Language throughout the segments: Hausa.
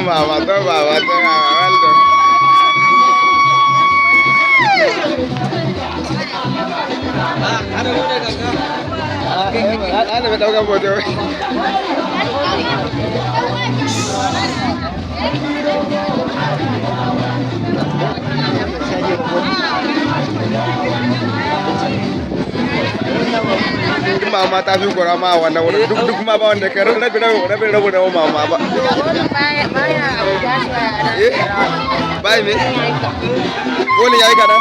Mama, Waldo. Ana mai ɗaukar foto. Mama ta fi kura ma wannan wurin duk ma ba wanda kai rabin rabu da mama ba. Bai me? Bolin yayi kaɗan?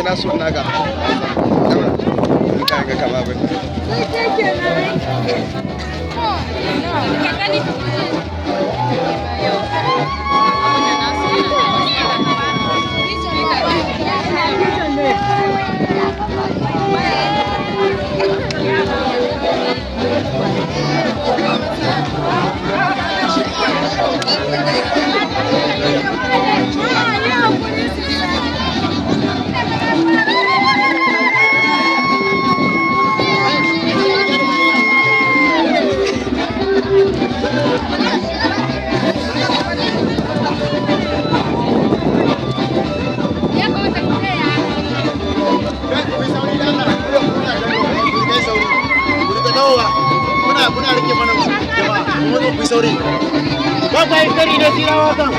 Ina so naga. Ina ga kama bane. Kuna rike mana jama'a kuma ku sauri ba ku yi kari da tirawa kan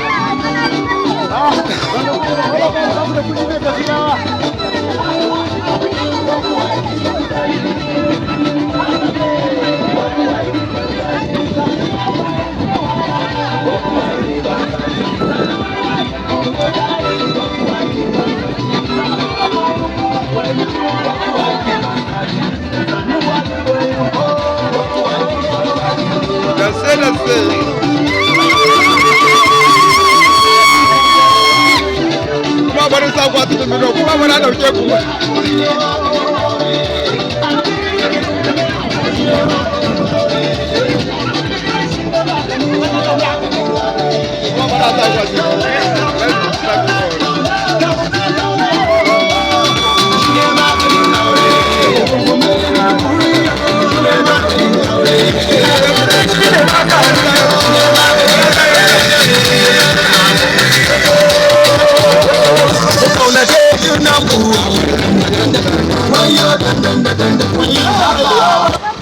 wanda ku da kudi ne da tirawa kuma bari sa ku a cikin bidiyo kuma bari a ɗauke ku Why you